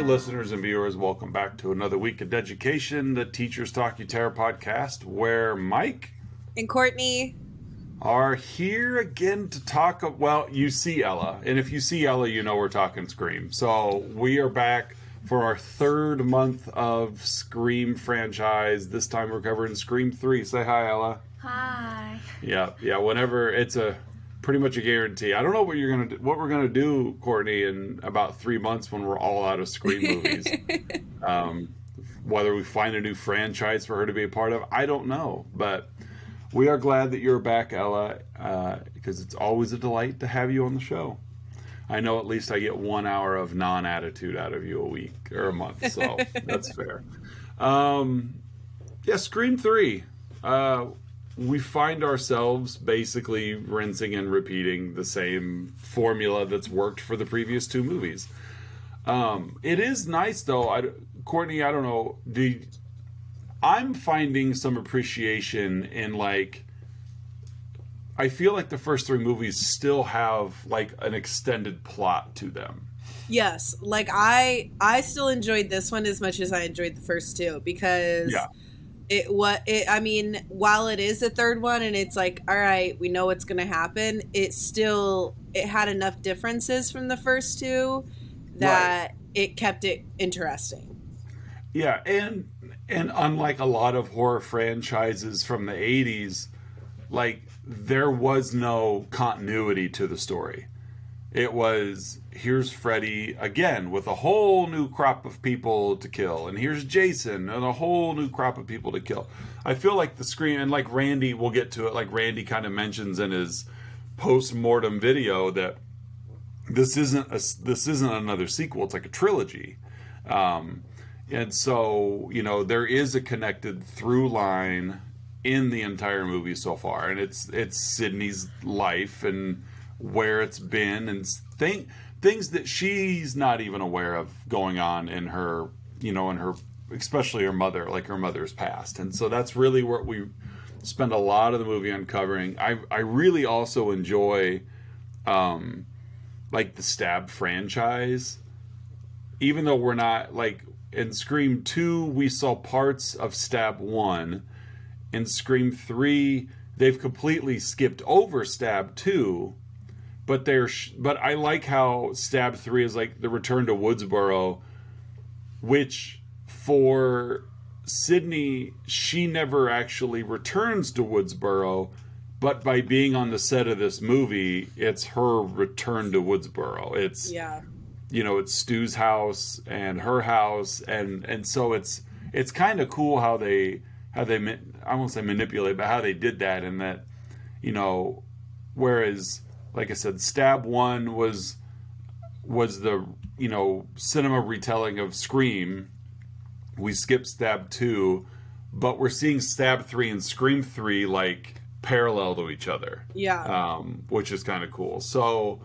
listeners and viewers, welcome back to another week of Education, the Teachers Talk You Terror podcast, where Mike and Courtney are here again to talk. Well, you see Ella, and if you see Ella, you know we're talking Scream. So we are back for our third month of Scream franchise. This time we're covering Scream 3. Say hi, Ella. Hi. Yeah. Whenever it's pretty much a guarantee. I don't know what we're gonna do, Courtney, in about 3 months when we're all out of Scream movies. Whether we find a new franchise for her to be a part of, I don't know. But we are glad that you're back, Ella, because it's always a delight to have you on the show. I know at least I get 1 hour of non-attitude out of you a week or a month, so that's fair. Scream 3. We find ourselves basically rinsing and repeating the same formula that's worked for the previous two movies. It is nice, though. Courtney, I don't know. I'm finding some appreciation in, like, I feel like the first three movies still have, like, an extended plot to them. Yes. Like, I still enjoyed this one as much as I enjoyed the first two, because... Yeah. While it is the third one and it's like, all right, we know what's going to happen, it had enough differences from the first two that it kept it interesting. Yeah, and unlike a lot of horror franchises from the 80s, like, there was no continuity to the story. It was, here's Freddy again with a whole new crop of people to kill, and here's Jason and a whole new crop of people to kill. I feel like the Scream, and like Randy, we'll get to it, like Randy kind of mentions in his post-mortem video that this isn't another sequel, it's like a trilogy. And so, you know, there is a connected through line in the entire movie so far, and it's Sidney's life and where it's been, and things that she's not even aware of going on in her, especially her mother, like her mother's past. And so that's really what we spend a lot of the movie uncovering. I really also enjoy, like, the Stab franchise, even though we're not, like, in Scream 2, we saw parts of Stab 1. In Scream 3, they've completely skipped over Stab 2. But I like how Stab 3 is like the return to Woodsboro, which for Sidney, she never actually returns to Woodsboro, but by being on the set of this movie, it's her return to Woodsboro. It's, it's Stu's house and her house, and so it's kind of cool how they I won't say manipulate, but how they did that, and that, whereas, like I said, Stab 1 was the, cinema retelling of Scream. We skipped Stab 2, but we're seeing Stab 3 and Scream 3, like, parallel to each other. Yeah. Which is kind of cool. So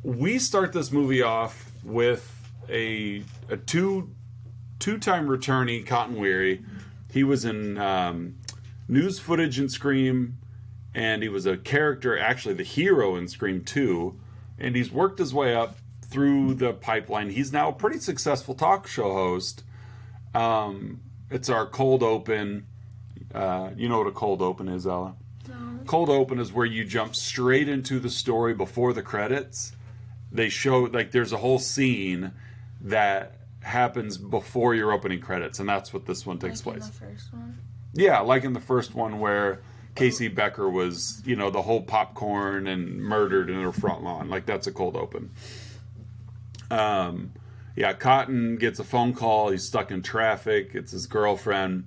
we start this movie off with a two-time returnee, Cotton Weary. He was in news footage in Scream, and he was a character, actually the hero in Scream 2, and he's worked his way up through the pipeline. He's now a pretty successful talk show host. It's our cold open. You know what a cold open is, Ella? No. Cold open is where you jump straight into the story before the credits. They show, like, there's a whole scene that happens before your opening credits, and that's what this one takes place. In the first one? Yeah, like in the first one where Casey Becker was, the whole popcorn and murdered in her front lawn. Like, that's a cold open. Cotton gets a phone call. He's stuck in traffic. It's his girlfriend.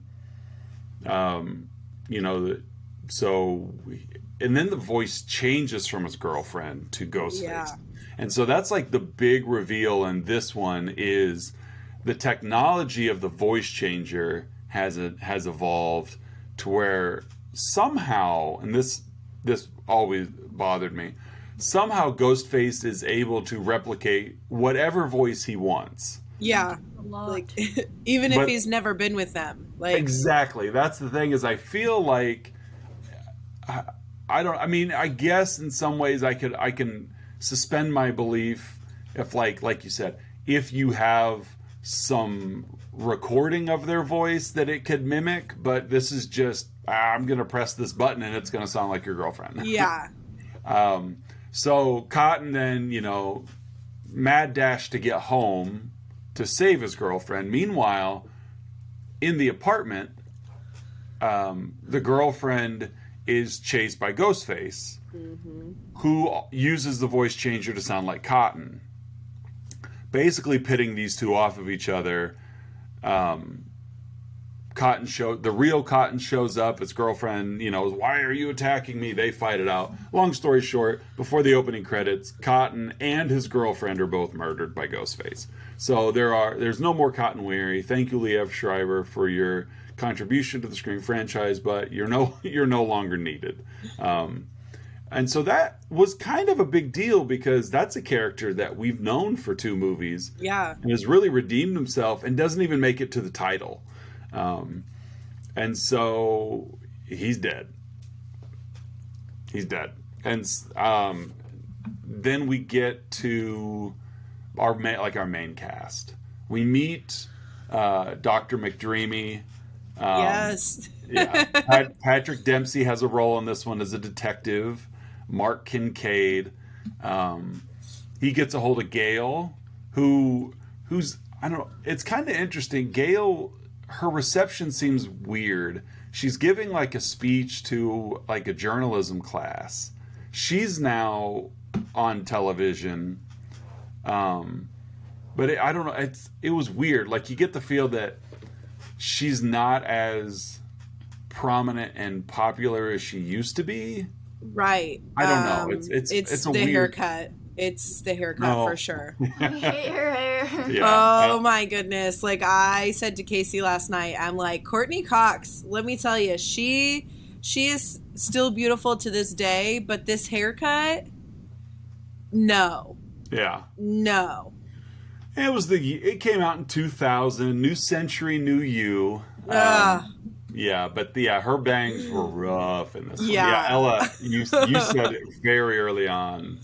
And then the voice changes from his girlfriend to Ghostface. Yeah. And so that's like the big reveal in this one is the technology of the voice changer has evolved to where somehow, and this always bothered me, somehow Ghostface is able to replicate whatever voice he wants. Yeah. A lot. Like, even if he's never been with them. Like, exactly. That's the thing, is I feel like I guess in some ways I can suspend my belief if, like you said, if you have some recording of their voice that it could mimic, but this is just, I'm going to press this button and it's going to sound like your girlfriend. Yeah. So Cotton then, mad dash to get home to save his girlfriend. Meanwhile, in the apartment, the girlfriend is chased by Ghostface, who uses the voice changer to sound like Cotton. Basically pitting these two off of each other. The real Cotton shows up. His girlfriend, why are you attacking me? They fight it out. Long story short, before the opening credits, Cotton and his girlfriend are both murdered by Ghostface. So there's no more Cotton Weary. Thank you, Liev Schreiber, for your contribution to the Scream franchise, but you're no longer needed. And so that was kind of a big deal because that's a character that we've known for 2 movies. Yeah. And has really redeemed himself and doesn't even make it to the title. And so he's dead. He's dead. And then we get to our main cast. We meet Dr. McDreamy. Yes. Yeah. Patrick Dempsey has a role in this one as a detective. Mark Kincaid. He gets a hold of Gail, who's I don't know. It's kind of interesting. Gail, her reception seems weird. She's giving like a speech to like a journalism class. She's now on television. But I don't know. It was weird. Like you get the feel that she's not as prominent and popular as she used to be. Right. I don't know. It's the weird haircut. It's the haircut for sure. I hate her hair. Yeah. Oh my goodness. Like I said to Casey last night, I'm like, Courtney Cox, let me tell you, she is still beautiful to this day, but this haircut, no. Yeah. No. It came out in 2000, New Century, New You. Yeah, but her bangs were rough in this one. Yeah, Ella, you said it very early on.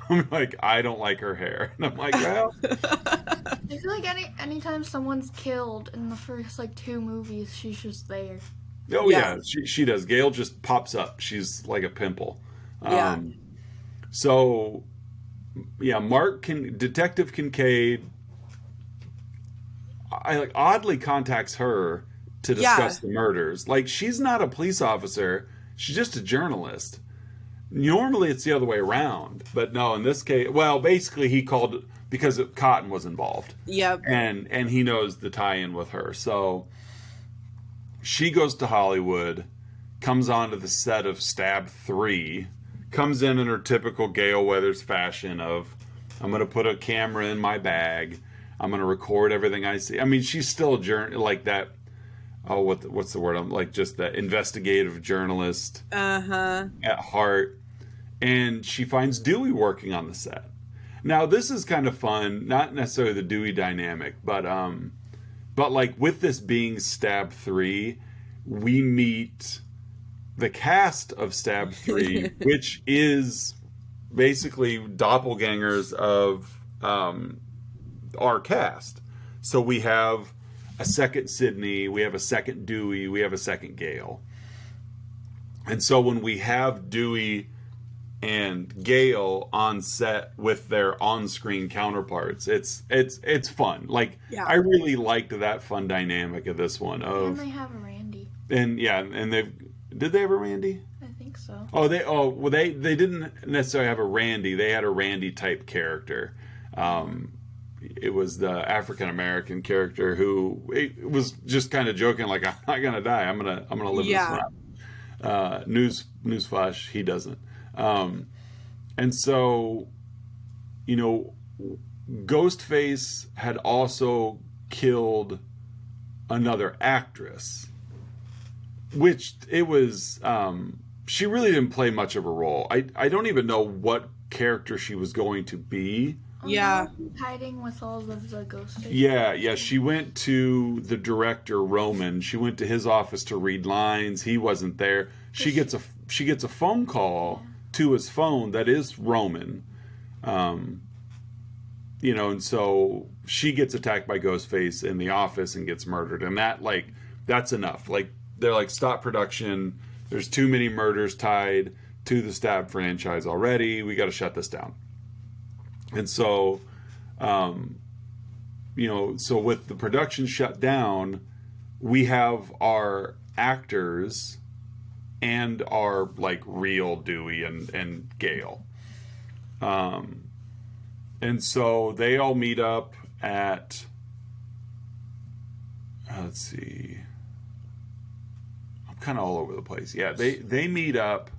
I'm like, I don't like her hair. And I'm like, well. I feel like anytime someone's killed in the first 2 movies, she's just there. Oh yeah, she does. Gail just pops up. She's like a pimple. So, yeah, Detective Kincaid, oddly contacts her to discuss the murders. Like, she's not a police officer. She's just a journalist. Normally, it's the other way around. But no, in this case, well, basically, he called because Cotton was involved. Yep. And he knows the tie-in with her. So she goes to Hollywood, comes onto the set of Stab 3, comes in her typical Gale Weathers fashion of, I'm going to put a camera in my bag. I'm going to record everything I see. I mean, she's still a like that. Oh, what's the word? I'm like just the investigative journalist at heart. And she finds Dewey working on the set. Now, this is kind of fun. Not necessarily the Dewey dynamic, but like with this being Stab 3, we meet the cast of Stab 3, which is basically doppelgangers of our cast. So we have a second Sydney, we have a second Dewey, we have a second Gale. And so when we have Dewey and Gale on set with their on-screen counterparts, it's fun. Like, I really liked that fun dynamic of this one. And they have a Randy. And did they have a Randy? I think so. They didn't necessarily have a Randy. They had a Randy type character. It was the African American character who it was just kind of joking, like, I'm not gonna die. I'm gonna live this one out. Newsflash, he doesn't. And so, Ghostface had also killed another actress, which it was. She really didn't play much of a role. I don't even know what character she was going to be. Hiding with all of the ghosts. Yeah. She went to the director Roman. She went to his office to read lines. He wasn't there. She gets a phone call to his phone that is Roman, and so she gets attacked by Ghostface in the office and gets murdered. And that's enough. Like, they're like, stop production. There's too many murders tied to the Stab franchise already. We got to shut this down. And so, so with the production shut down, we have our actors and our like real Dewey and Gale. And so they all meet up at, let's see, I'm kind of all over the place. Yeah, they meet up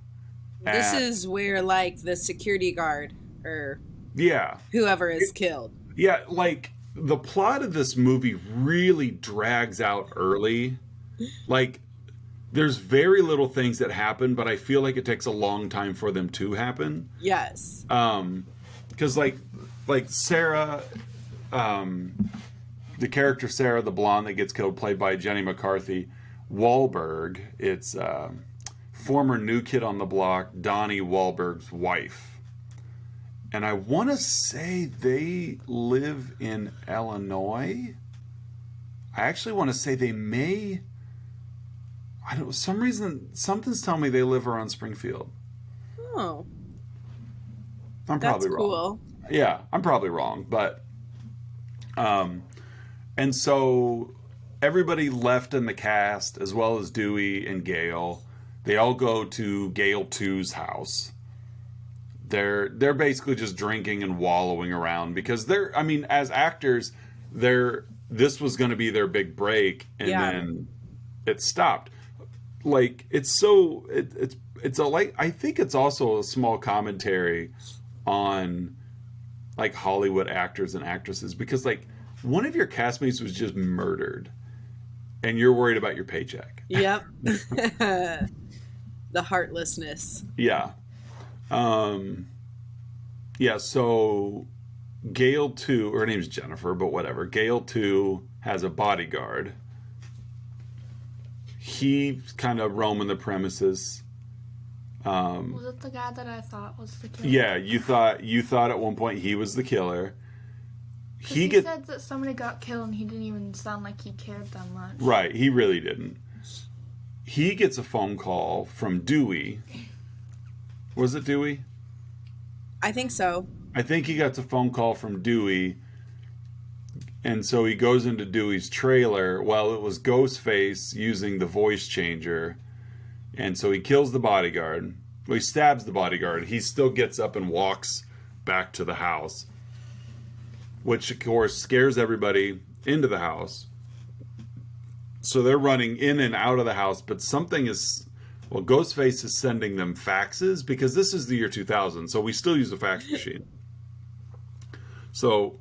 This is where like the security guard or yeah, whoever is killed. yeah, like the plot of this movie really drags out early. Like, there's very little things that happen, but I feel like it takes a long time for them to happen. Yes. Because like Sarah, the character Sarah, the blonde that gets killed, played by Jenny McCarthy Wahlberg. It's former New Kid on the Block, Donnie Wahlberg's wife. And I want to say they live in Illinois. I actually want to say they may. I don't. For some reason, something's telling me they live around Springfield. Oh, I'm that's probably wrong. cool. Yeah, I'm probably wrong, but and so everybody left in the cast, as well as Dewey and Gale, they all go to Gale 2's house. They're basically just drinking and wallowing around because as actors, this was going to be their big break, and then it stopped. Like, it's I think it's also a small commentary on like Hollywood actors and actresses, because like one of your castmates was just murdered and you're worried about your paycheck. Yep. The heartlessness. Yeah. So Gale 2, her name's Jennifer, but whatever. Gale 2 has a bodyguard. He's kind of roaming the premises. Was it the guy that I thought was the killer? Yeah, you thought at one point he was the killer. He said that somebody got killed and he didn't even sound like he cared that much. Right, he really didn't. He gets a phone call from Dewey. Was it Dewey? I think so. I think he gets a phone call from Dewey, and so he goes into Dewey's trailer. Well, it was Ghostface using the voice changer, and so he kills the bodyguard. Well, he stabs the bodyguard. He still gets up and walks back to the house, which of course scares everybody into the house. So they're running in and out of the house, but Ghostface is sending them faxes, because this is the year 2000, so we still use a fax machine. So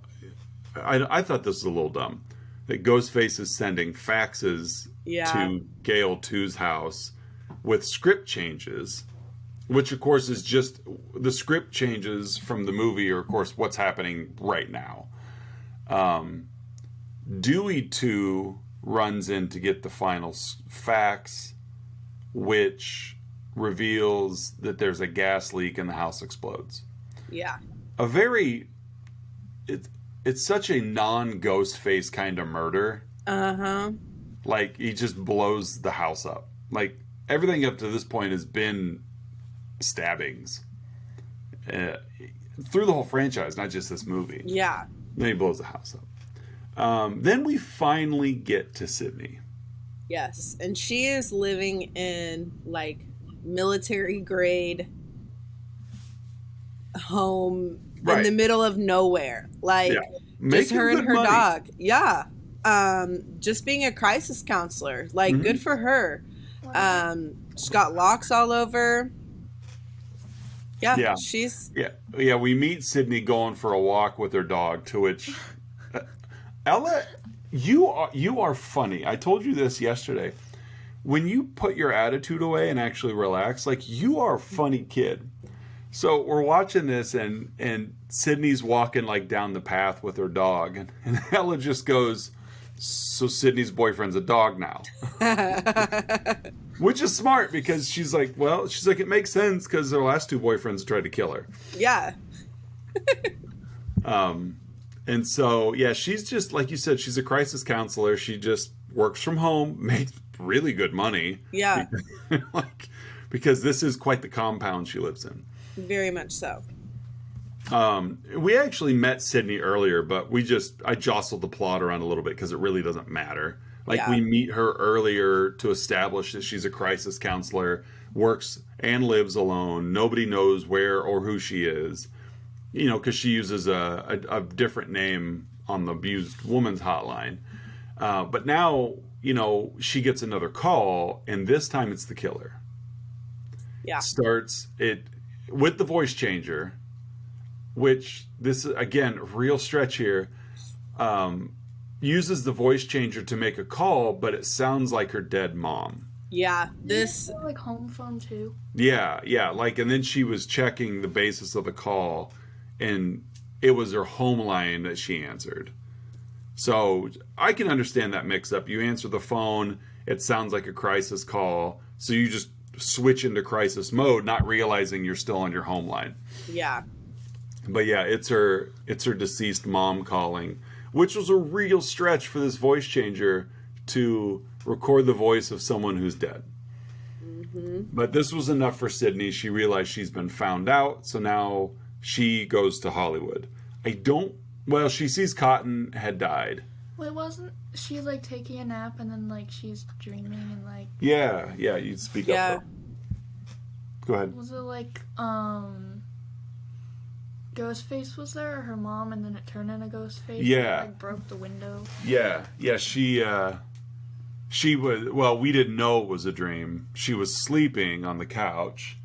I thought this was a little dumb, that Ghostface is sending faxes to Gale 2's house with script changes, which of course is just the script changes from the movie are of course what's happening right now. Dewey 2 runs in to get the final fax, which reveals that there's a gas leak and the house explodes. Yeah. It's such a non-Ghostface kind of murder. Uh-huh. Like, he just blows the house up. Like, everything up to this point has been stabbings. Through the whole franchise, not just this movie. Yeah. Then he blows the house up. Then we finally get to Sydney. Yes, and she is living in like military grade home in the middle of nowhere. Like just her and her dog. Yeah. Just being a crisis counselor. Like good for her. She's got locks all over. Yeah. She's Yeah, we meet Sydney going for a walk with her dog, to which Ella, you are funny. I told you this yesterday. When you put your attitude away and actually relax, like, you are a funny kid. So we're watching this, and Sydney's walking like down the path with her dog, and Ella just goes, "So Sydney's boyfriend's a dog now," which is smart, because she's like, it makes sense because her last two boyfriends tried to kill her. Yeah. And so, yeah, she's just, like you said, she's a crisis counselor. She just works from home, makes really good money. Yeah, like, because this is quite the compound she lives in. very much so. We actually met Sydney earlier, but I jostled the plot around a little bit because it really doesn't matter. Like, Yeah. we meet her earlier to establish that she's a crisis counselor, works and lives alone. Nobody knows where or who she is, because she uses a different name on the abused woman's hotline. But now, she gets another call, and this time it's the killer. Yeah. Starts it with the voice changer, which this is, again, real stretch here, uses the voice changer to make a call, but it sounds like her dead mom. Yeah, this. Like home phone too. Yeah, and then she was checking the basis of the call, and it was her home line that she answered. So I can understand that mix up. You answer the phone, it sounds like a crisis call, so you just switch into crisis mode, not realizing you're still on your home line. Yeah. But yeah, it's her deceased mom calling, which was a real stretch for this voice changer to record the voice of someone who's dead. Mm-hmm. But this was enough for Sydney. She realized she's been found out, so now she goes to Hollywood. She sees Cotton had died. Well, wasn't she like taking a nap and then like she's dreaming and like... Yeah, you speak up. Go ahead. Was it like Ghostface was there, or her mom, and then it turned into Ghostface? Yeah. And, like, broke the window. Yeah, she was, we didn't know it was a dream. She was sleeping on the couch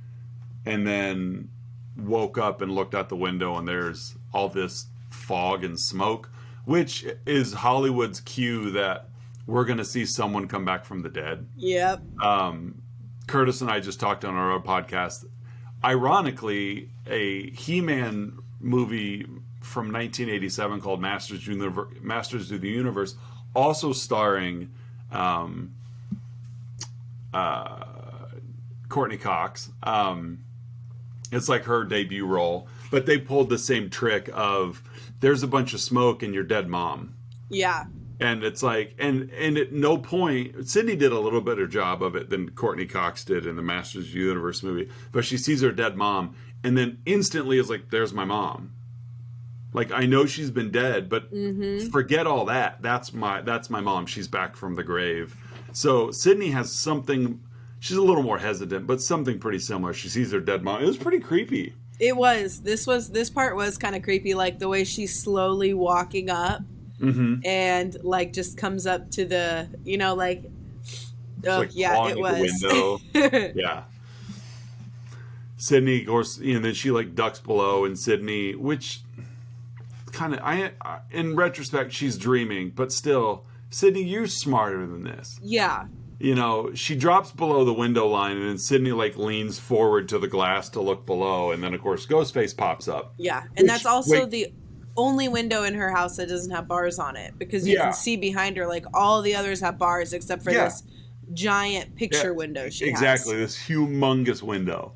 and then woke up and looked out the window, and there's all this fog and smoke, which is Hollywood's cue that we're going to see someone come back from the dead. Yep. Curtis and I just talked on our own podcast. Ironically, a He-Man movie from 1987 called Masters of the Universe, also starring Courtney Cox. It's like her debut role, but they pulled the same trick of there's a bunch of smoke and your dead mom. Yeah. And it's like, and at no point, Sydney did a little better job of it than Courtney Cox did in the Masters of the Universe movie. But she sees her dead mom, and then instantly is like, "There's my mom." Like, I know she's been dead, but forget all that. That's my mom. She's back from the grave. So Sydney has something. She's a little more hesitant, but something pretty similar. She sees her dead mom. It was pretty creepy. It was. This part was kind of creepy, like the way she's slowly walking up. Mm-hmm. And like just comes up to the, like, clawing it was. The window. Yeah. Sydney goes, then she like ducks below, and Sydney, which kind of, in retrospect, she's dreaming, but still, Sydney, you're smarter than this. Yeah. She drops below the window line, and then Sydney like leans forward to the glass to look below, and then of course Ghostface pops up. Yeah, and that's also the only window in her house that doesn't have bars on it, because you can see behind her, like, all the others have bars except for this giant picture window she has. Exactly, this humongous window.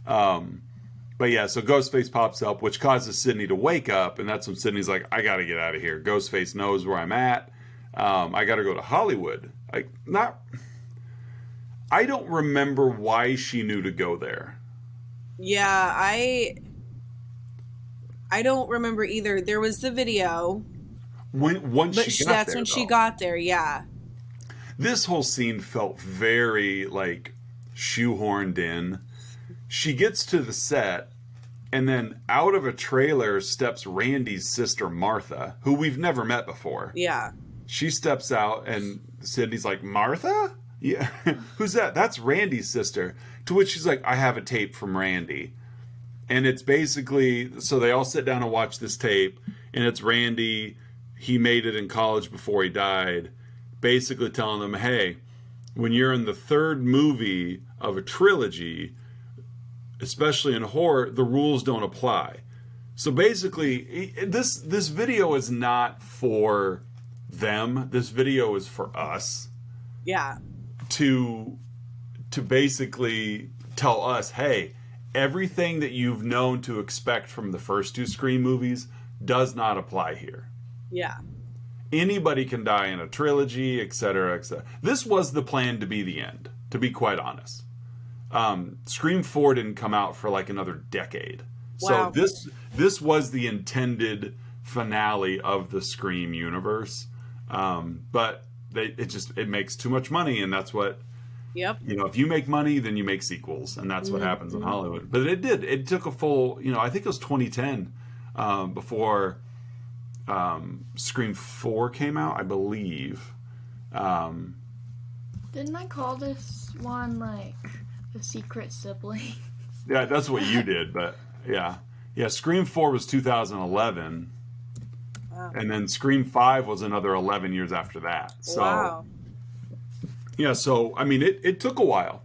But yeah, so Ghostface pops up, which causes Sydney to wake up, and that's when Sydney's like, I gotta get out of here. Ghostface knows where I'm at. I gotta go to Hollywood. I don't remember why she knew to go there. Yeah, I don't remember either. There was the video. That's when she got there, yeah. This whole scene felt very, like, shoehorned in. She gets to the set, and then out of a trailer steps Randy's sister, Martha, who we've never met before. Yeah. She steps out, and Sydney's like, Martha? Yeah. Who's that? That's Randy's sister. To which she's like, I have a tape from Randy. And it's basically, so they all sit down and watch this tape, and it's Randy. He made it in college before he died, basically telling them, hey, when you're in the third movie of a trilogy, especially in horror, the rules don't apply. So basically, this video is not for them. This video is for us. Yeah. To basically tell us, hey, everything that you've known to expect from the first two Scream movies does not apply here. Yeah. Anybody can die in a trilogy, etc., etc. This was the plan to be the end, to be quite honest. Scream 4 didn't come out for like another decade. Wow. So this was the intended finale of the Scream universe. But it makes too much money, and that's what, Yep. if you make money, then you make sequels, and that's what happens in Hollywood. But it took a full, I think it was 2010 before Scream 4 came out, I believe. Didn't I call this one like the secret sibling? Yeah, that's what you did, but yeah. Scream 4 was 2011, and then Scream 5 was another 11 years after that. So, wow. Yeah, so I mean, it took a while.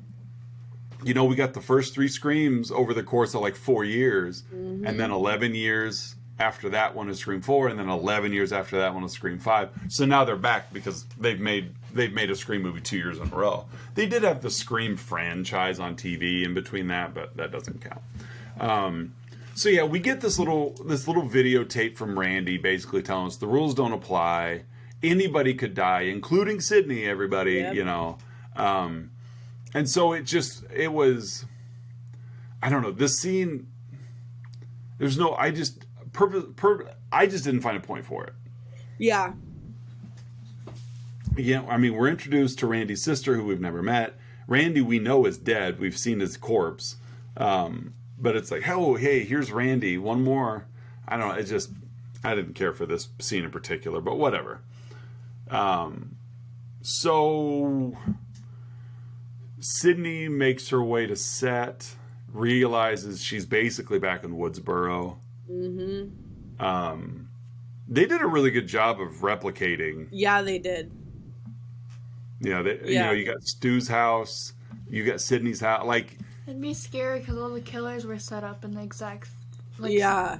We got the first 3 Screams over the course of like 4 years, and then 11 years after that one is Scream 4, and then 11 years after that one is Scream 5. So now they're back because they've made a Scream movie 2 years in a row. They did have the Scream franchise on TV in between that, but that doesn't count. So yeah, we get this little videotape from Randy basically telling us the rules don't apply. Anybody could die, including Sydney, everybody, Yep. And so it was, I don't know, this scene, there's no, I just didn't find a point for it. Yeah. Yeah, I mean, we're introduced to Randy's sister, who we've never met. Randy, we know, is dead. We've seen his corpse. But it's like, oh, hey, here's Randy. One more. I don't know. I didn't care for this scene in particular, but whatever. So Sydney makes her way to set, realizes she's basically back in Woodsboro. They did a really good job of replicating. Yeah, they did. You got Stu's house, you got Sydney's house. Like, It'd be scary because all the killers were set up in the exact. Yeah.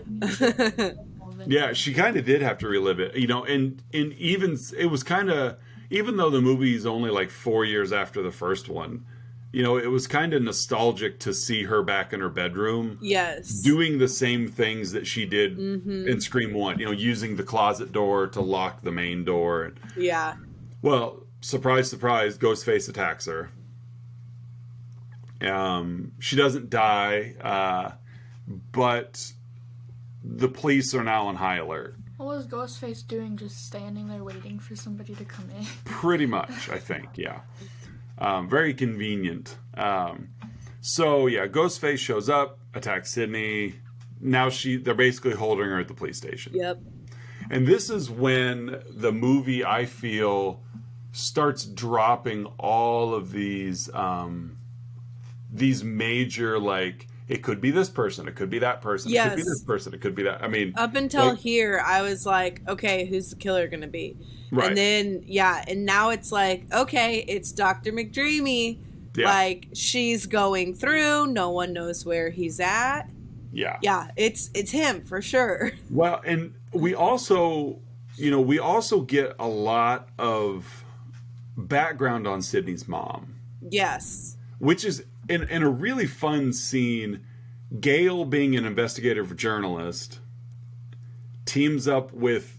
Yeah, she kind of did have to relive it, and even it was kind of, even though the movie is only like 4 years after the first one, it was kind of nostalgic to see her back in her bedroom. Yes. Doing the same things that she did in Scream 1, using the closet door to lock the main door. Yeah. Well, surprise, surprise, Ghostface attacks her. She doesn't die, but the police are now on high alert. What was Ghostface doing, just standing there waiting for somebody to come in? Pretty much, I think, yeah. Very convenient. So, yeah, Ghostface shows up, attacks Sydney. Now they're basically holding her at the police station. Yep. And this is when the movie, I feel, starts dropping all of these major, like, it could be this person, it could be that person, Yes. it could be this person, it could be that. I mean, Up until like, here, I was like, okay, who's the killer going to be? Right. And then, and now it's like, okay, it's Dr. McDreamy. Yeah. Like, she's going through, no one knows where he's at. yeah. Yeah, it's him for sure. Well, and we also get a lot of background on Sydney's mom, Yes. which is in a really fun scene. Gail, being an investigative journalist, teams up with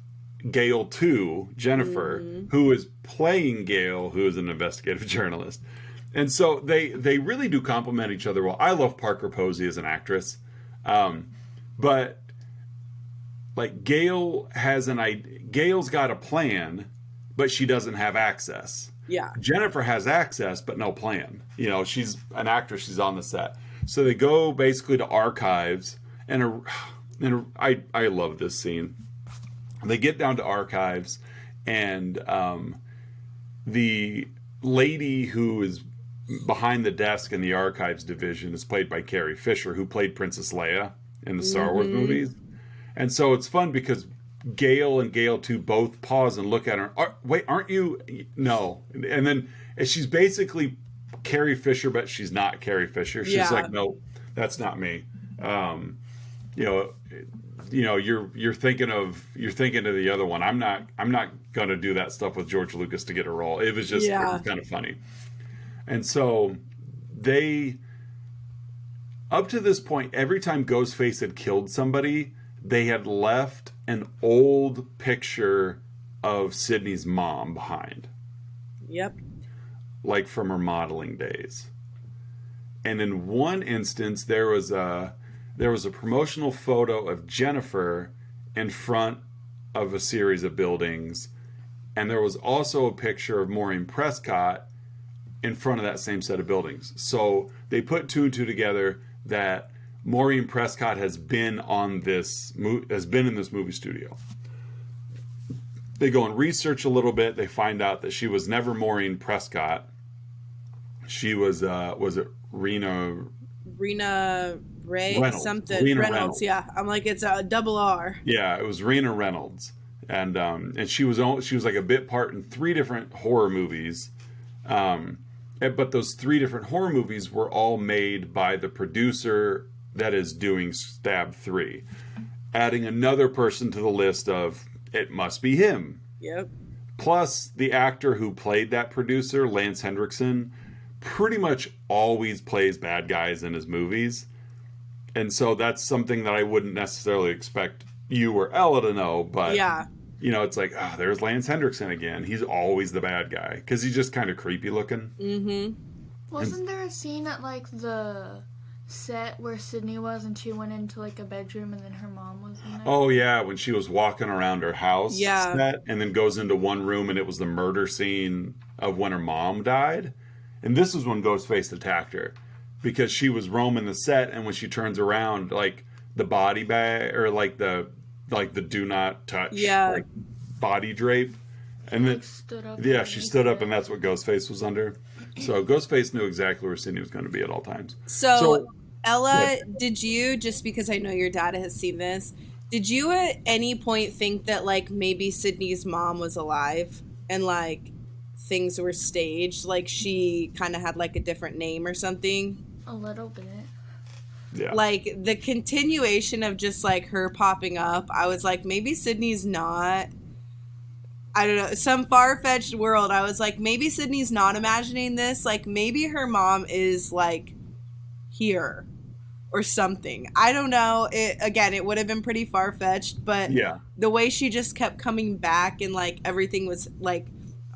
Gail 2, Jennifer, who is playing Gail, who is an investigative journalist. And so they really do complement each other well. I love Parker Posey as an actress. But like Gail's got a plan, but she doesn't have access. Yeah. Jennifer has access, but no plan. She's an actress. She's on the set. So they go basically to archives, and I love this scene. They get down to archives, and the lady who is behind the desk in the archives division is played by Carrie Fisher, who played Princess Leia in the Star Wars movies. And so it's fun because Gail and Gail 2 both pause and look at her. Wait, aren't you? No. And then she's basically Carrie Fisher, but she's not Carrie Fisher. She's like, no, that's not me. You're thinking of the other one. I'm not gonna do that stuff with George Lucas to get a role. It was kind of funny. And so up to this point, every time Ghostface had killed somebody, they had left an old picture of Sydney's mom behind, Yep. like from her modeling days. And in one instance, there was a promotional photo of Jennifer in front of a series of buildings, and there was also a picture of Maureen Prescott in front of that same set of buildings. So they put two and two together that Maureen Prescott has been in this movie studio. They go and research a little bit. They find out that she was never Maureen Prescott. She was it Rena Ray something Rena Reynolds. Yeah, I'm like, it's a double R. Yeah, it was Rena Reynolds, and she was like a bit part in 3 different horror movies, but those 3 different horror movies were all made by the producer that is doing Stab 3, adding another person to the list of it must be him. Yep. Plus, the actor who played that producer, Lance Hendrickson, pretty much always plays bad guys in his movies. And so that's something that I wouldn't necessarily expect you or Ella to know, but yeah, it's like, there's Lance Hendrickson again. He's always the bad guy because he's just kind of creepy looking. Mm-hmm. Wasn't there a scene at like the set where Sydney was and she went into like a bedroom and then her mom was in there? Oh yeah, when she was walking around her house Yeah. set and then goes into one room and it was the murder scene of when her mom died. And this is when Ghostface attacked her because she was roaming the set, and when she turns around, like the body bag or like the do not touch like body drape, and then stood up. yeah, she stood up, and that's what Ghostface was under. So Ghostface knew exactly where Sydney was going to be at all times. So Ella, did you, just because I know your dad has seen this, did you at any point think that like maybe Sydney's mom was alive and like things were staged, like she kind of had like a different name or something? A little bit. Yeah. Like the continuation of just like her popping up, I was like, maybe Sydney's not, I don't know, some far-fetched world. I was like, maybe Sydney's not imagining this. Like maybe her mom is like here or something. I don't know. It would have been pretty far-fetched, but Yeah. the way she just kept coming back and like everything was like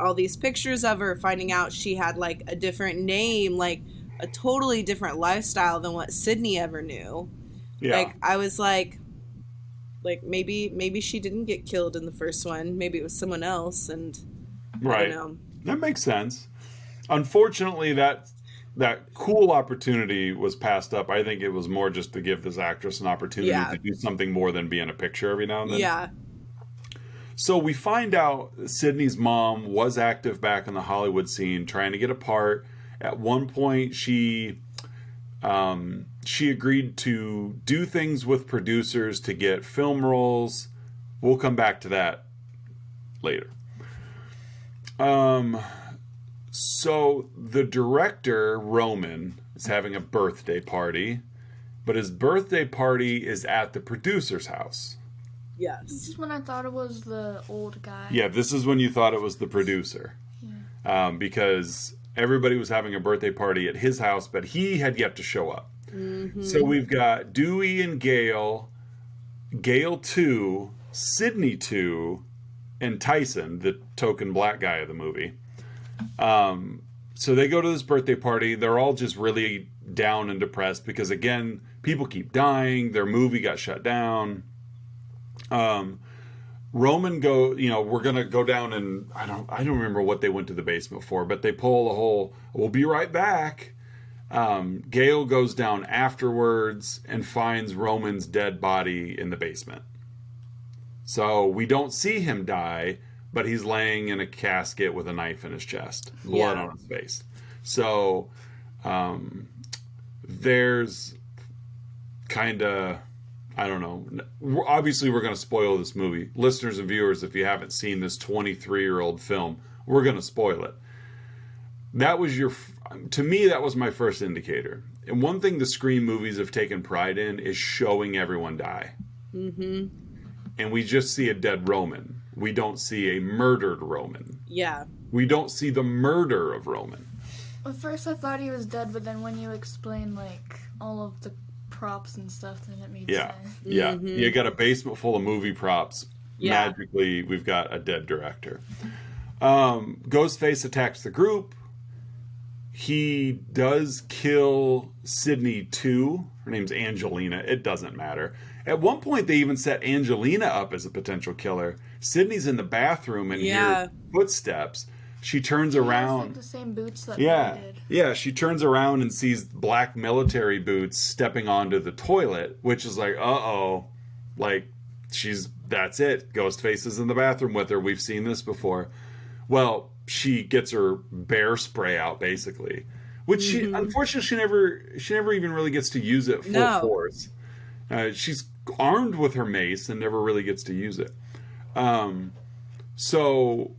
all these pictures of her, finding out she had like a different name, like a totally different lifestyle than what Sydney ever knew. Yeah. Like I was like maybe she didn't get killed in the first one. Maybe it was someone else, and Right. I don't know. That makes sense. Unfortunately, that cool opportunity was passed up. I think it was more just to give this actress an opportunity to do something more than be in a picture every now and then. Yeah. So we find out Sydney's mom was active back in the Hollywood scene, trying to get a part. At one point, she agreed to do things with producers to get film roles. We'll come back to that later. So the director, Roman, is having a birthday party, but his birthday party is at the producer's house. This Yes. is when I thought it was the old guy. Yeah, this is when you thought it was the producer. Because everybody was having a birthday party at his house, but he had yet to show up. Mm-hmm. So we've got Dewey and Gale, Gale 2, Sydney 2, and Tyson, the token black guy of the movie. So they go to this birthday party. They're all just really down and depressed because, again, people keep dying. Their movie got shut down. Roman we're going to go down, and I don't remember what they went to the basement for, but they pull the whole, we'll be right back. Gale goes down afterwards and finds Roman's dead body in the basement. So we don't see him die, but he's laying in a casket with a knife in his chest, blood on his face. So there's kind of, I don't know. Obviously, we're going to spoil this movie. Listeners and viewers, if you haven't seen this 23-year-old film, we're going to spoil it. That was to me, that was my first indicator. And one thing the Scream movies have taken pride in is showing everyone die. Mm-hmm. And we just see a dead Roman. We don't see a murdered Roman. Yeah. We don't see the murder of Roman. At first I thought he was dead, but then when you explained like all of the props and stuff, then it made Yeah. sense. Yeah. You got a basement full of movie props. Yeah. Magically, we've got a dead director. Ghostface attacks the group. He does kill Sydney too. Her name's Angelina. It doesn't matter. At one point, they even set Angelina up as a potential killer. Sydney's in the bathroom and hears footsteps. She turns She has, around. like, the same boots that Yeah. they did. Yeah, she turns around and sees black military boots stepping onto the toilet, which is like, uh-oh. Like, that's it. Ghostface is in the bathroom with her. We've seen this before. Well, she gets her bear spray out, basically. Which she, unfortunately, she never even really gets to use it full force. She's armed with her mace and never really gets to use it. So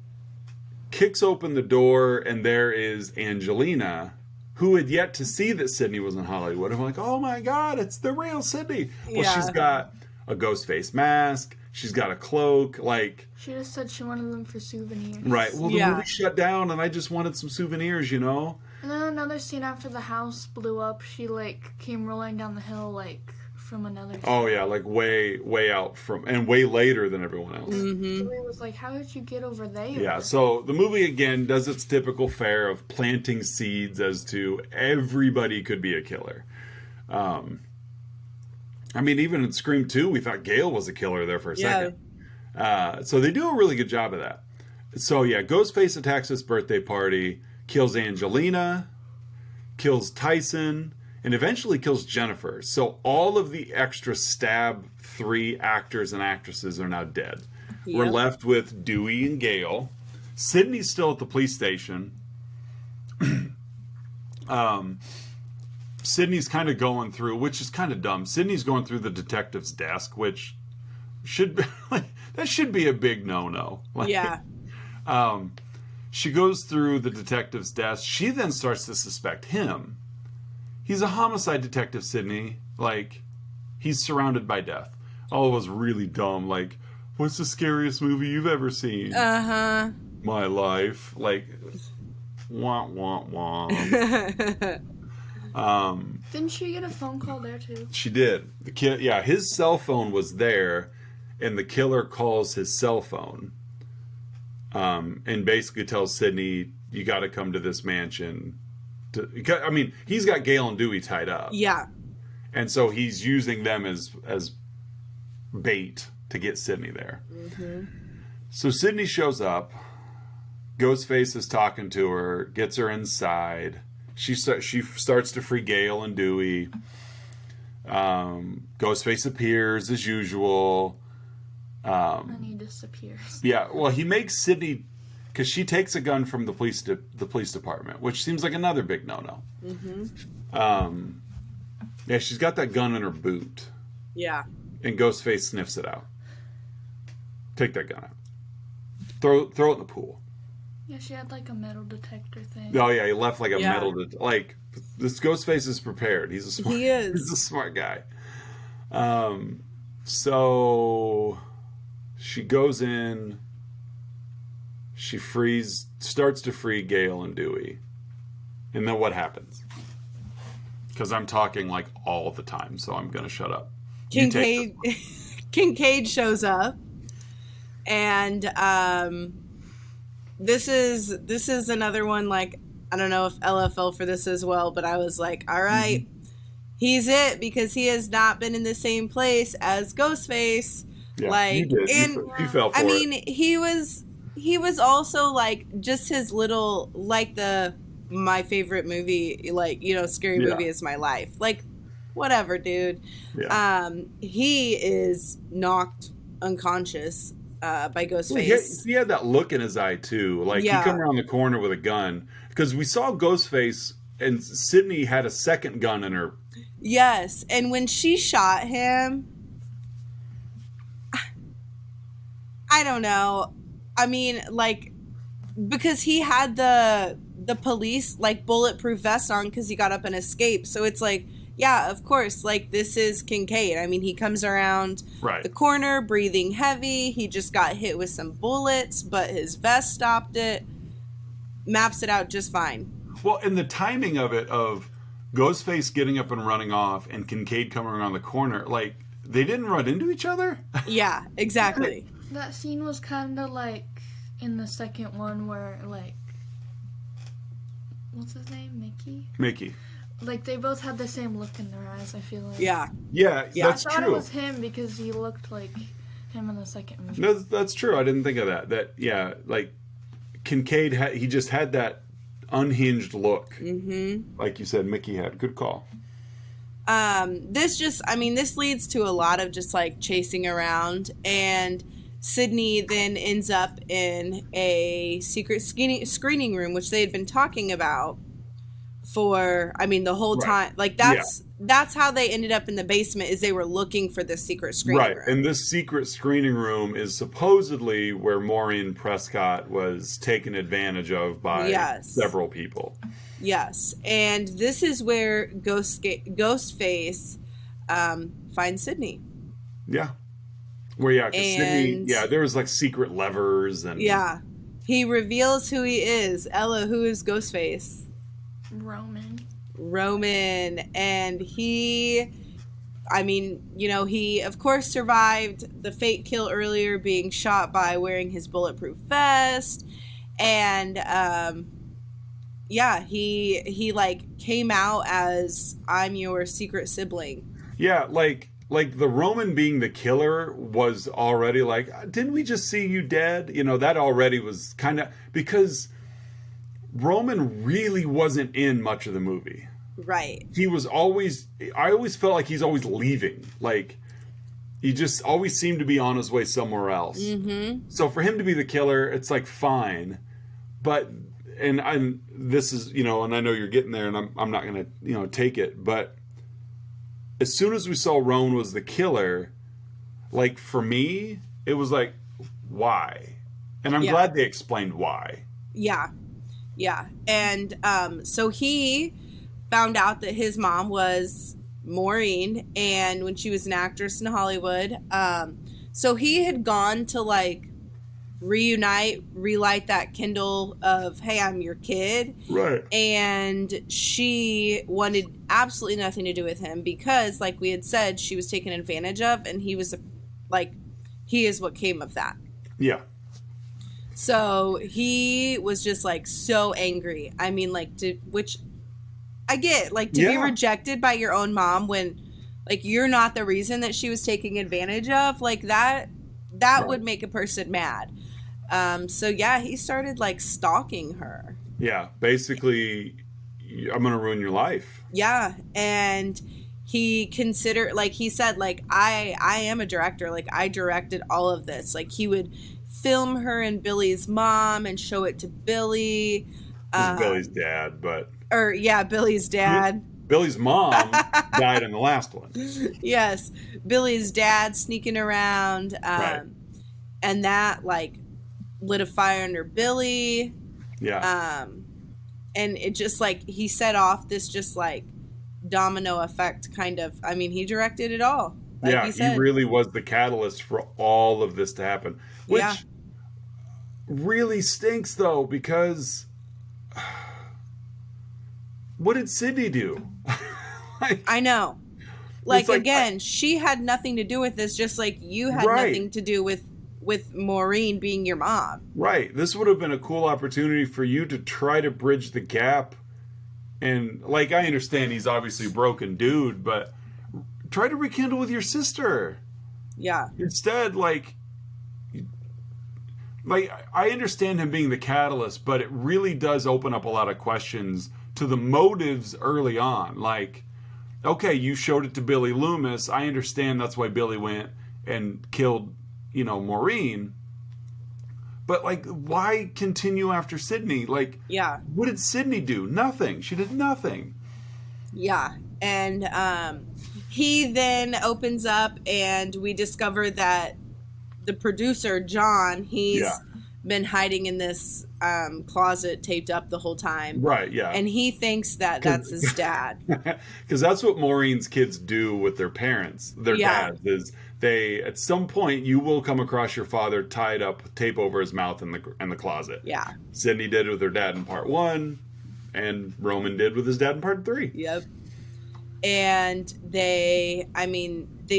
kicks open the door, and there is Angelina, who had yet to see that Sydney was in Hollywood. I'm like, oh my God, it's the real Sydney. Well, she's got a ghost face mask. She's got a cloak. Like, She just said she wanted them for souvenirs. right. Well, the movie shut down, and I just wanted some souvenirs, you know? And then another scene after the house blew up, she, like, came rolling down the hill, like, from another Oh, yeah, like way out from, and way later than everyone else. Julie was like, how did you get over there? Yeah, so the movie again does its typical fare of planting seeds as to everybody could be a killer. I mean, even in Scream 2, we thought Gale was a killer there for a second. So they do a really good job of that. So yeah, Ghostface attacks this birthday party, kills Angelina, kills Tyson, and eventually kills Jennifer. So all of the extra stab 3 actors and actresses are now dead. Yep. We're left with Dewey and Gale. Sydney's still at the police station. Sydney's kind of going through, which is kind of dumb. Sydney's going through the detective's desk, which should be, that should be a big no-no. She goes through the detective's desk. She then starts to suspect him. He's a homicide detective, Sydney. Like, he's surrounded by death. All it was really dumb. Like, what's the scariest movie you've ever seen? My life. Like, wah, wah, wah. Didn't she get a phone call there, too? She did. The kid, yeah, his cell phone was there, and the killer calls his cell phone, and basically tells Sydney, "You got to come to this mansion." I mean, he's got Gale and Dewey tied up. Yeah. And so he's using them as bait to get Sydney there. So Sydney shows up. Ghostface is talking to her, gets her inside. She starts to free Gale and Dewey. Ghostface appears as usual. And he disappears. Yeah, well, he makes Sydney, because she takes a gun from the police department, which seems like another big no-no. Yeah, she's got that gun in her boot. Yeah. And Ghostface sniffs it out. Take that gun out. Throw it in the pool. Yeah, she had like a metal detector thing. Oh yeah, he left like a metal. Like, this Ghostface is prepared. He's a smart. He is. He's a smart guy. So she goes in. She starts to free Gale and Dewey, and then what happens? Because I'm talking like all the time, so I'm gonna shut up. Kincaid shows up, and this is another one. Like, I don't know if Ella fell for this as well, but I was like, all right, he's it, because he has not been in the same place as Ghostface. Yeah, like, you did. and you fell for I mean, it. he was also like just his little, like, my favorite movie, like, you know, Scary Movie is my life. Like, whatever, dude. Yeah. He is knocked unconscious by Ghostface. He had that look in his eye too. Like, he come around the corner with a gun, because we saw Ghostface and Sydney had a second gun in her. Yes, and when she shot him, I don't know. I mean, like, because he had the police, like, bulletproof vest on because he got up and escaped. So it's like, yeah, of course, like, this is Kincaid. I mean, he comes around the corner breathing heavy. He just got hit with some bullets, but his vest stopped it. Maps it out just fine. Well, and the timing of it, of Ghostface getting up and running off and Kincaid coming around the corner, like, they didn't run into each other? Yeah, exactly. That scene was kind of like in the second one where, like, what's his name? Mickey. Like, they both had the same look in their eyes, I feel like. Yeah. Yeah, Yeah. that's I thought true. it was him because he looked like him in the second movie. No, that's true. I didn't think of that. That, yeah, like, Kincaid, he just had that unhinged look. Mm-hmm. Like you said, Mickey had. Good call. This leads to a lot of just like chasing around, and Sydney then ends up in a secret screening room, which they had been talking about for, the whole time. Like, that's how they ended up in the basement, is they were looking for this secret screening room. And this secret screening room is supposedly where Maureen Prescott was taken advantage of by several people. Yes, and this is where Ghostface finds Sydney. Yeah. Where, because Sydney, there was like secret levers and... Yeah. He reveals who he is. Ella, who is Ghostface? Roman. And he, he of course survived the fake kill earlier, being shot by wearing his bulletproof vest. And, he like came out as, I'm your secret sibling. Yeah, like the Roman being the killer was already like, didn't we just see you dead? That already was kind of, because Roman really wasn't in much of the movie. Right. He was always, I always felt like he's always leaving. Like, he just always seemed to be on his way somewhere else. Mm-hmm. So for him to be the killer, it's like, fine. But, and this is, and I know you're getting there, and I'm not going to, take it. But as soon as we saw Roman was the killer, like, for me, it was like, why? And I'm glad they explained why. Yeah. Yeah. And so he found out that his mom was Maureen, and when she was an actress in Hollywood. So he had gone to, like, relight that Kindle of, hey, I'm your kid. Right. And she wanted absolutely nothing to do with him because, like we had said, she was taken advantage of, and he was, like, he is what came of that. Yeah. So he was just, like, so angry. Which I get, like, to be rejected by your own mom when, like, you're not the reason that she was taking advantage of, like, that would make a person mad. He started, like, stalking her. Yeah, basically, I'm gonna ruin your life. Yeah, and he considered, like, he said, like, I am a director, like, I directed all of this. Like, he would film her and Billy's mom and show it to Billy. Billy's dad, but... Billy's dad. Billy's mom died in the last one. Yes, Billy's dad sneaking around, right. And that, like, lit a fire under Billy. Yeah. And it just, like, he set off this just, like, domino effect kind of. He directed it all. Like he really was the catalyst for all of this to happen. Which really stinks, though, because what did Sydney do? I know. Like again, she had nothing to do with this, just like you had nothing to do with Maureen being your mom. Right. This would have been a cool opportunity for you to try to bridge the gap. And, like, I understand he's obviously a broken dude, but try to rekindle with your sister. Yeah. Instead, like, I understand him being the catalyst, but it really does open up a lot of questions to the motives early on. Like, okay, you showed it to Billy Loomis. I understand that's why Billy went and killed, Maureen. But, like, why continue after Sydney? Like, what did Sydney do? Nothing. She did nothing. Yeah. And he then opens up, and we discover that the producer, John, he's been hiding in this closet taped up the whole time. Right, yeah. And he thinks that that's his dad. Because that's what Maureen's kids do with their parents, their dads, is they, at some point, you will come across your father tied up with tape over his mouth in the closet. Yeah. Sydney did it with her dad in part 1, and Roman did with his dad in part 3. Yep. And they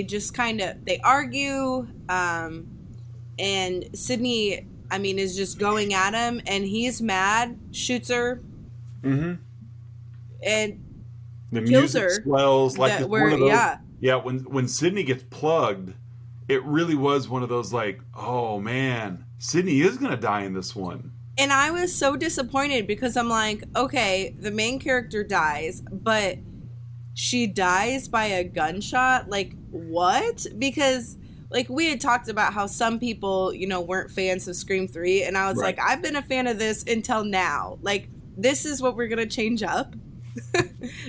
just kind of, they argue, and Sydney, is just going at him, and he's mad, shoots her, and The kills music her. swells like it's one of those. Yeah. When Sydney gets plugged, it really was one of those like, oh man, Sydney is gonna die in this one. And I was so disappointed because I'm like, okay, the main character dies, but she dies by a gunshot? Like, what? Because, like, we had talked about how some people, weren't fans of Scream 3, and I was Right. like, I've been a fan of this until now. Like, this is what we're going to change up?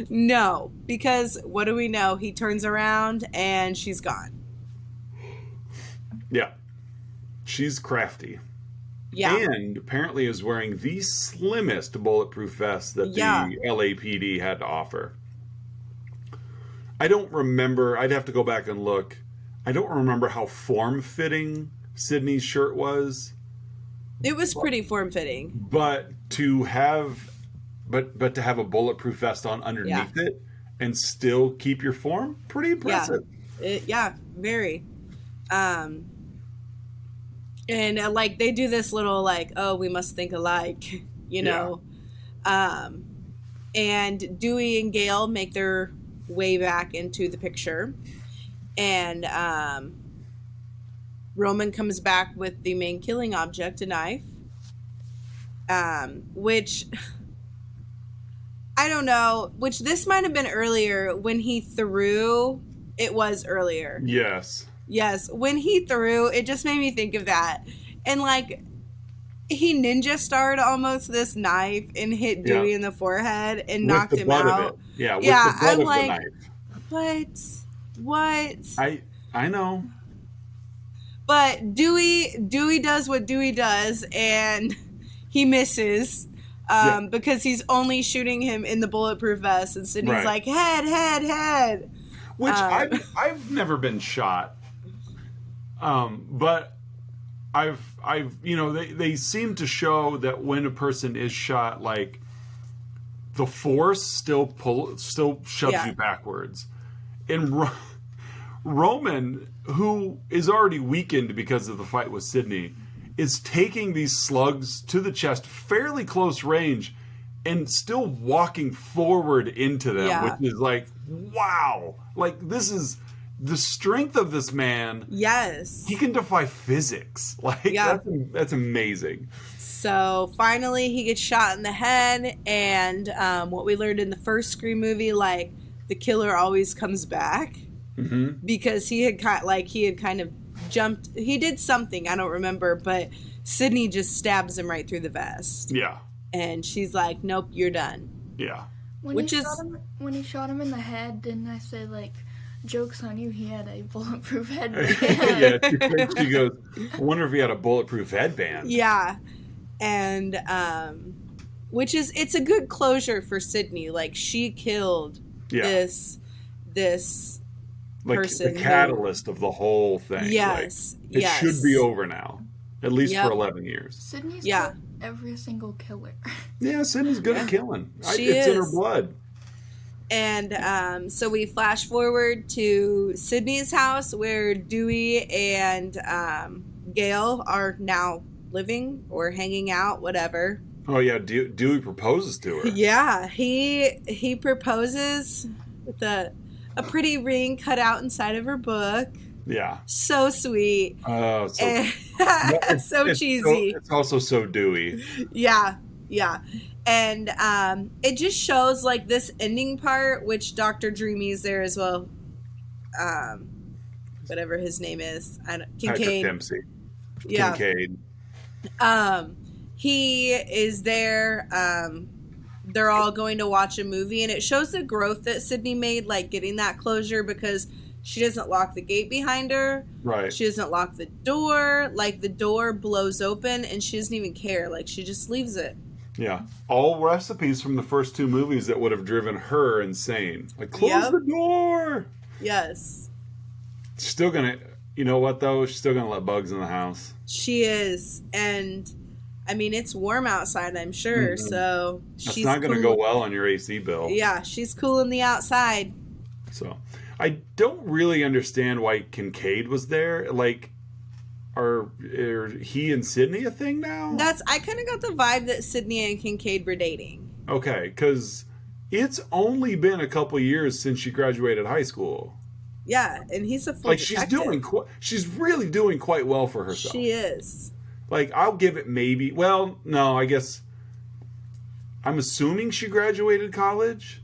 No, because what do we know? He turns around and she's gone. Yeah. She's crafty. Yeah. And apparently is wearing the slimmest bulletproof vest that the LAPD had to offer. I don't remember. I'd have to go back and look. I don't remember how form-fitting Sydney's shirt was. It was pretty form-fitting. But to have a bulletproof vest on underneath it and still keep your form, pretty impressive. Very. And like they do this little like, oh, we must think alike, and Dewey and Gale make their way back into the picture, and Roman comes back with the main killing object, a knife, which I don't know, which this might have been earlier when he threw. It was earlier. Yes, when he threw, it just made me think of that. And, like, he ninja starred almost this knife and hit Dewey in the forehead and knocked him out. Yeah, with the butt I'm of like, the knife. What? I know. But Dewey does what Dewey does, and he misses because he's only shooting him in the bulletproof vest. And Sydney's like, head. Which I've never been shot. But I've they seem to show that when a person is shot, like the force still shoves you backwards. And Roman, who is already weakened because of the fight with Sydney, is taking these slugs to the chest fairly close range and still walking forward into them, which is like, wow. Like, this is the strength of this man. Yes. He can defy physics. Like, that's amazing. So, finally, he gets shot in the head, and what we learned in the first Scream movie, like, the killer always comes back. Mm-hmm. Because he had kind of jumped. He did something, I don't remember, but Sydney just stabs him right through the vest. Yeah. And she's like, nope, you're done. Yeah. When he shot him in the head, didn't I say, like, joke's on you, he had a bulletproof headband? Yeah, she goes, I wonder if he had a bulletproof headband. Yeah. And, it's a good closure for Sydney. Like, she killed this like person. The catalyst of the whole thing. Yes. Like, it should be over now. At least for 11 years. Sydney's killed every single killer. Yeah, Sydney's good at killing. It's in her blood. And so we flash forward to Sydney's house where Dewey and Gale are now living or hanging out, whatever. Oh yeah, Dewey proposes to her. Yeah, he proposes with a pretty ring cut out inside of her book. Yeah. So sweet. Oh, so cheesy. It's also so Dewey. Yeah. And it just shows like this ending part, which Dr. Dreamy's there as well. Whatever his name is. Kincaid. Dempsey. Yeah. Kincaid. He is there. They're all going to watch a movie, and it shows the growth that Sydney made, like getting that closure, because she doesn't lock the gate behind her. Right. She doesn't lock the door. Like, the door blows open, and she doesn't even care. Like, she just leaves it. Yeah. All recipes from the first two movies that would have driven her insane. Like, close the door! Yes. She's still gonna... You know what, though? She's still gonna let bugs in the house. She is. And, I mean, it's warm outside, I'm sure. Mhm. So That's she's not going to cool. go well on your AC bill. Yeah, she's cool in the outside. So I don't really understand why Kincaid was there. Like, are he and Sydney a thing now? I kind of got the vibe that Sydney and Kincaid were dating. Okay, because it's only been a couple years since she graduated high school. Yeah, and he's a full Like detective. she's really doing quite well for herself. She is. Like, I'll give it maybe. Well, no, I guess I'm assuming she graduated college.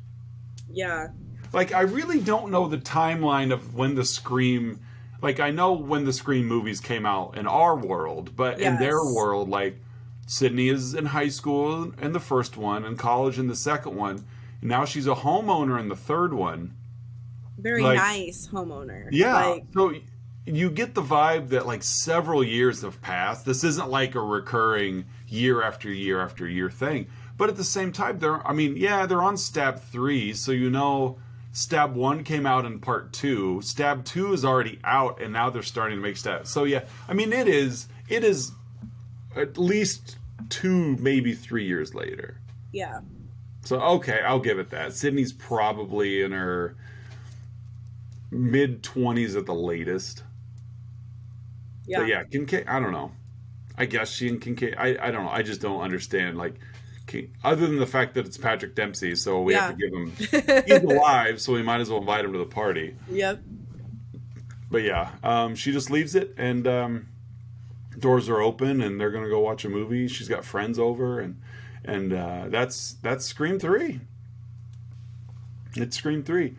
Yeah. Like, I really don't know the timeline of when the Scream. Like, I know when the Scream movies came out in our world, but in their Yes. world, like, Sydney is in high school in the first one, and college in the second one. And now she's a homeowner in the third one. Very Like, nice homeowner. yeah. Like, So you get the vibe that, like, several years have passed. This isn't like a recurring year after year after year thing. But at the same time, they're on Stab 3, so you know Stab 1 came out in part 2. Stab 2 is already out, and now they're starting to make Stab. So yeah, I mean, it is at least 2, maybe 3 years later. yeah. So, okay, I'll give it that. Sydney's probably in her mid-20s at the latest. Yeah. But yeah, Kincaid, I don't know. I guess she and Kincaid, I don't know. I just don't understand. Like, other than the fact that it's Patrick Dempsey, so we have to give him, he's alive, so we might as well invite him to the party. Yep. But yeah, she just leaves it, and doors are open, and they're going to go watch a movie. She's got friends over, and that's Scream 3. It's Scream 3.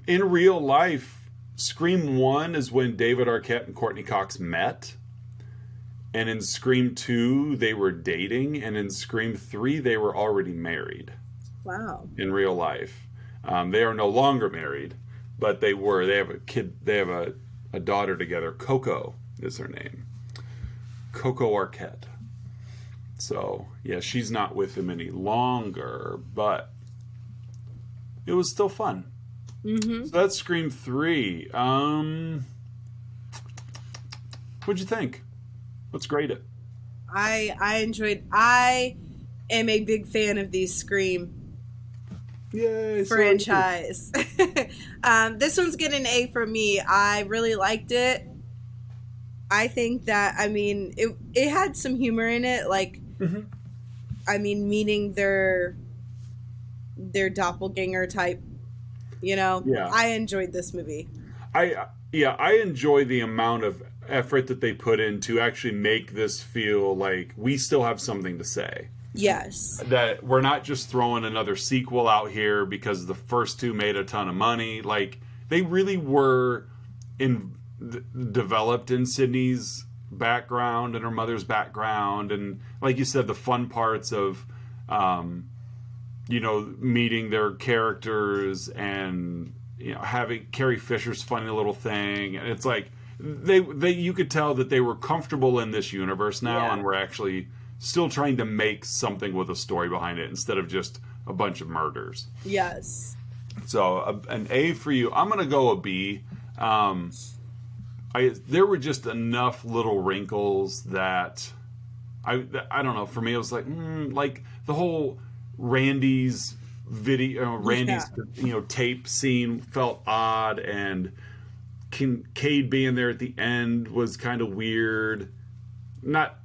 In real life, Scream 1 is when David Arquette and Courtney Cox met. And in Scream 2, they were dating. And in Scream 3, they were already married Wow. in real life. They are no longer married, but they were. They have a kid. They have a daughter together. Coco is her name. Coco Arquette. So, yeah, she's not with him any longer, but it was still fun. Mm-hmm. So that's Scream 3. What'd you think? Let's grade it. I enjoyed. I am a big fan of these Scream Yay! franchise. This one's getting an A for me. I really liked it. I think that, I mean, it had some humor in it. Like, Mhm. I mean, meeting their doppelganger type. You know, Yeah. I enjoyed this movie. I enjoy the amount of effort that they put in to actually make this feel like we still have something to say. Yes. That we're not just throwing another sequel out here because the first two made a ton of money. Like, they really were developed in Sydney's background and her mother's background, and like you said, the fun parts of meeting their characters, and having Carrie Fisher's funny little thing. And it's like they you could tell that they were comfortable in this universe now, Yeah. and were actually still trying to make something with a story behind it instead of just a bunch of murders. Yes. So an A for you. I'm gonna go a B. There were just enough little wrinkles that I don't know. For me, it was like the whole Randy's tape scene felt odd, and Kincaid being there at the end was kind of weird. Not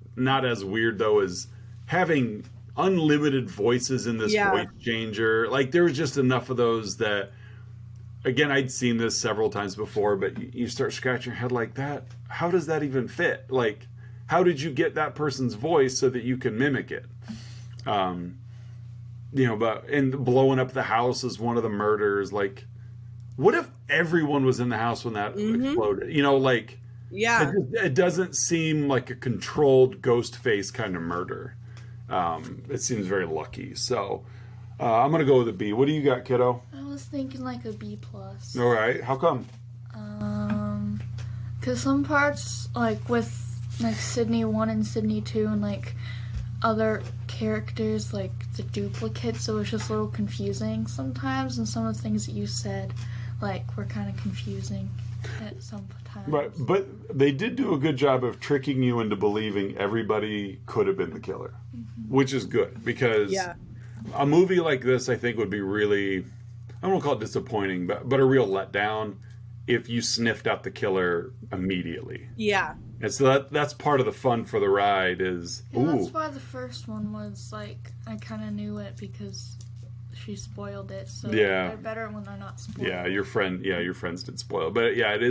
as weird though as having unlimited voices in this Yeah. voice changer. Like, there was just enough of those that, again, I'd seen this several times before, but you start scratching your head like that. How does that even fit? Like, how did you get that person's voice so that you can mimic it? And blowing up the house is one of the murders. Like, what if everyone was in the house when that exploded? Yeah. It doesn't seem like a controlled ghost face kind of murder. It seems very lucky. So I'm going to go with a B. What do you got, kiddo? I was thinking like a B plus. All right. How come? Cause some parts like with like Sydney 1 and Sydney 2 and like other characters like the duplicates, it was just a little confusing sometimes, and some of the things that you said like were kind of confusing at some times. times. Right, but they did do a good job of tricking you into believing everybody could have been the killer, which is good because Yeah. a movie like this, I think, would be really, I don't want to call it disappointing, but a real letdown if you sniffed out the killer immediately. Yeah. And so that's part of the fun for the ride is, Yeah, ooh, that's why the first one was like, I kind of knew it because she spoiled it. So Yeah. they're better when they're not spoiled. yeah, your friends did spoil. But yeah, it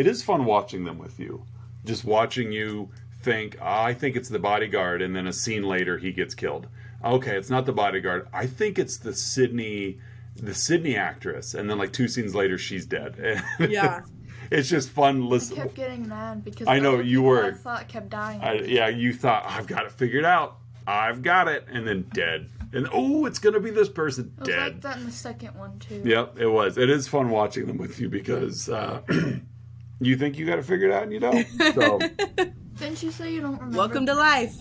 is fun watching them with you. Just watching you think, I think it's the bodyguard, and then a scene later he gets killed. Okay, it's not the bodyguard. I think it's the Sydney actress, and then like 2 scenes later she's dead. Yeah. It's just fun I listening. kept getting mad because I know, other you people were. I thought kept dying. Yeah, you thought, I've got it figured out. I've got it. And then dead. And oh, it's going to be this person. It was Dead. like that in the second one too. Yep, it was. It is fun watching them with you because you think you got it figured out and you don't. So, Didn't you say you don't remember? Welcome to life.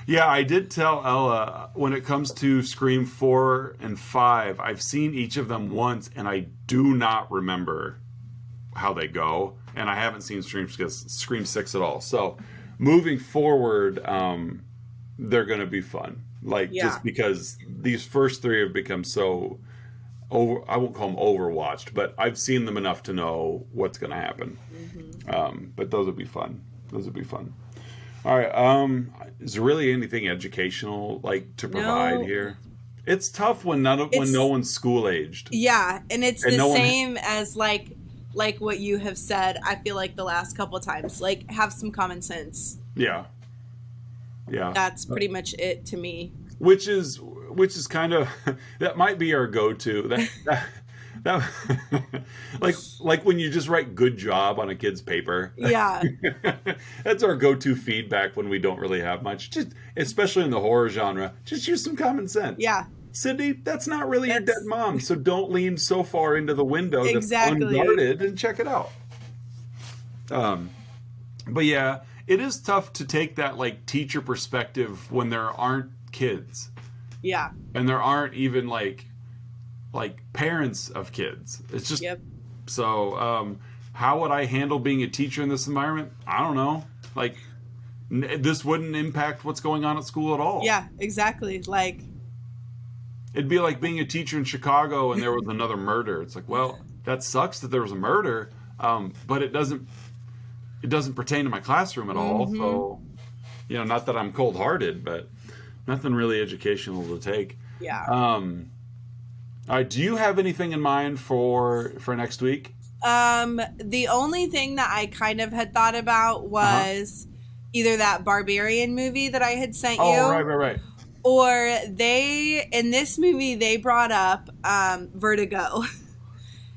yeah, I did tell Ella when it comes to Scream 4 and 5, I've seen each of them once and I do not remember how they go. And I haven't seen Scream 6 at all. So, moving forward, they're going to be fun. Like, Yeah. just because these first 3 have become so I won't call them overwatched, but I've seen them enough to know what's going to happen. But those would be fun. All right. Is there really anything educational like to provide No. here? It's tough when when no one's school aged. Yeah, and it's And the no one- same as like what you have said. I feel like the last couple of times, like have some common sense. Yeah. Yeah. That's pretty much it to me. Which is kind of that might be our go-to. That like when you just write "good job" on a kid's paper. Yeah, That's our go-to feedback when we don't really have much. Just especially in the horror genre, just use some common sense. yeah, Sydney, that's not really your That's- dead mom, so don't lean so far into the window Exactly. that's unguarded and check it out. But yeah, it is tough to take that like teacher perspective when there aren't kids yeah. and there aren't even like parents of kids. It's just Yep. so. How would I handle being a teacher in this environment? I don't know. Like this wouldn't impact what's going on at school at all. Yeah, exactly. Like, It'd be like being a teacher in Chicago and there was another murder. It's like, well, that sucks that there was a murder, but it doesn't pertain to my classroom at all. Mm-hmm. So, not that I'm cold-hearted, but nothing really educational to take. yeah. All right, do you have anything in mind for next week? The only thing that I kind of had thought about was either that Barbarian movie that I had sent you. Oh, right. Or in this movie, they brought up Vertigo.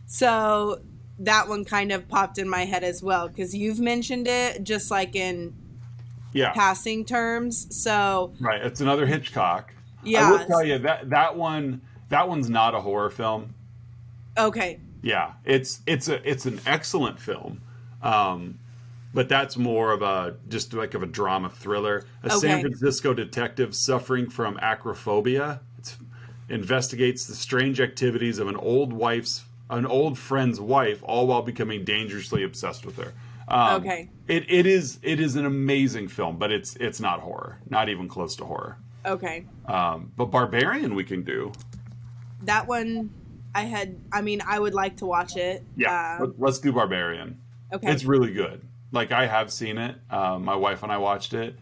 So that one kind of popped in my head as well, because you've mentioned it just like in Yeah, passing terms. So, right. It's another Hitchcock. yeah. I will tell you that one's not a horror film. Okay. Yeah, it's an excellent film, but that's more of a drama thriller. A San Okay. Francisco detective suffering from acrophobia investigates the strange activities of an old friend's wife, all while becoming dangerously obsessed with her. Okay. It is an amazing film, but it's not horror, not even close to horror. Okay. But Barbarian we can do. That one I would like to watch it. Yeah, let's do Barbarian. Okay. It's really good. Like, I have seen it. My wife and I watched it.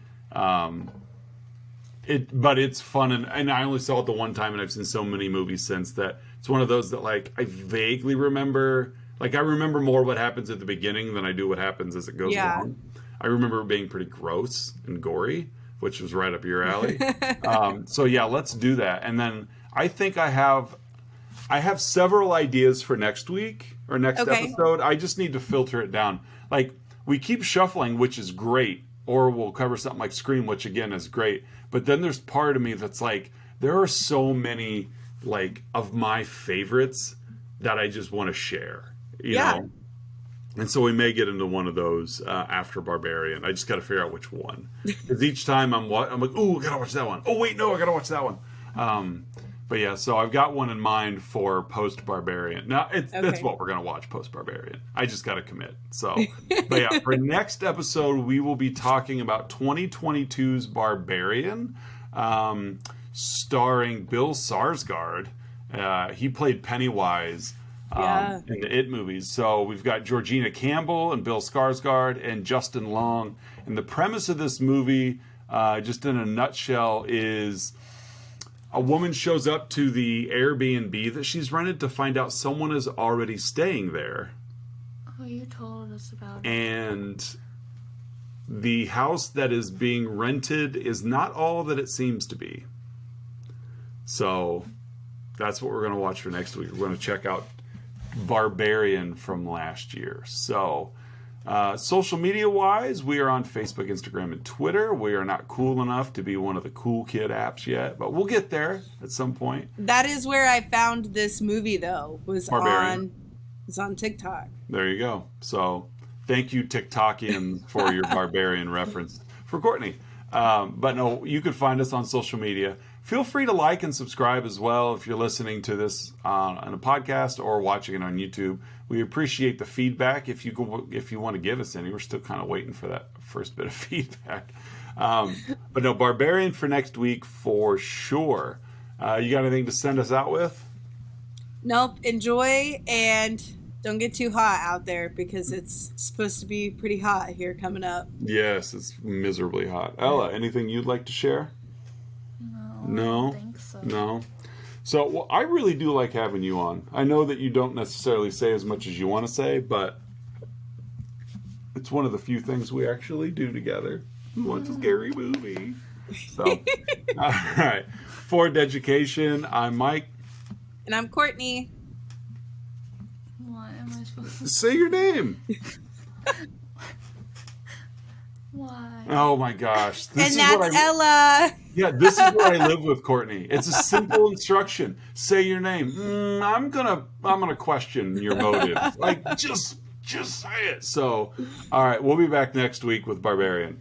But it's fun, and I only saw it the one time, and I've seen so many movies since that it's one of those that, like, I vaguely remember. Like, I remember more what happens at the beginning than I do what happens as it goes Yeah. along. I remember it being pretty gross and gory, which was right up your alley. So, yeah, let's do that. And then I think I have several ideas for next week or next Okay. episode. I just need to filter it down. Like, we keep shuffling, which is great, or we'll cover something like Scream, which again is great. But then there's part of me that's like, there are so many like of my favorites that I just want to share. You Yeah. know? And so we may get into one of those after Barbarian. I just got to figure out which one. Because each time I'm like, oh, I got to watch that one. Oh, wait, no, I got to watch that one. But yeah, so I've got one in mind for post Barbarian. Now that's Okay. what we're gonna watch post Barbarian. I just got to commit. So, but yeah, for next episode we will be talking about 2022's Barbarian, starring Bill Skarsgård. He played Pennywise. Yeah. In the It movies. So we've got Georgina Campbell and Bill Skarsgård and Justin Long. And the premise of this movie, just in a nutshell, is a woman shows up to the Airbnb that she's rented to find out someone is already staying there. Oh, you told us about it. And the house that is being rented is not all that it seems to be. So that's what we're going to watch for next week. We're going to check out Barbarian from last year. So social media wise, we are on Facebook, Instagram, and Twitter. We are not cool enough to be one of the cool kid apps yet, but we'll get there at some point. That is where I found this movie, though. Barbarian. Was on TikTok. There you go. So thank you, TikTokian, for your Barbarian reference for Courtney. But no, you could find us on social media. Feel free to like and subscribe as well if you're listening to this on a podcast or watching it on YouTube. We appreciate the feedback. If you want to give us any, we're still kind of waiting for that first bit of feedback. But no, Barbarian for next week for sure. You got anything to send us out with? Nope. Enjoy and don't get too hot out there because it's supposed to be pretty hot here coming up. Yes, it's miserably hot. Ella, anything you'd like to share? No, I don't think so. No. So well, I really do like having you on. I know that you don't necessarily say as much as you want to say, but it's one of the few things we actually do together. What's a scary movie? So, all right. For Education, I'm Mike. And I'm Courtney. What am I supposed to Say your name. Why? Oh my gosh. And that's Ella. Yeah, this is where I live with Courtney. It's a simple instruction. Say your name. I'm gonna question your motive. Like just say it. So, all right, we'll be back next week with Barbarian.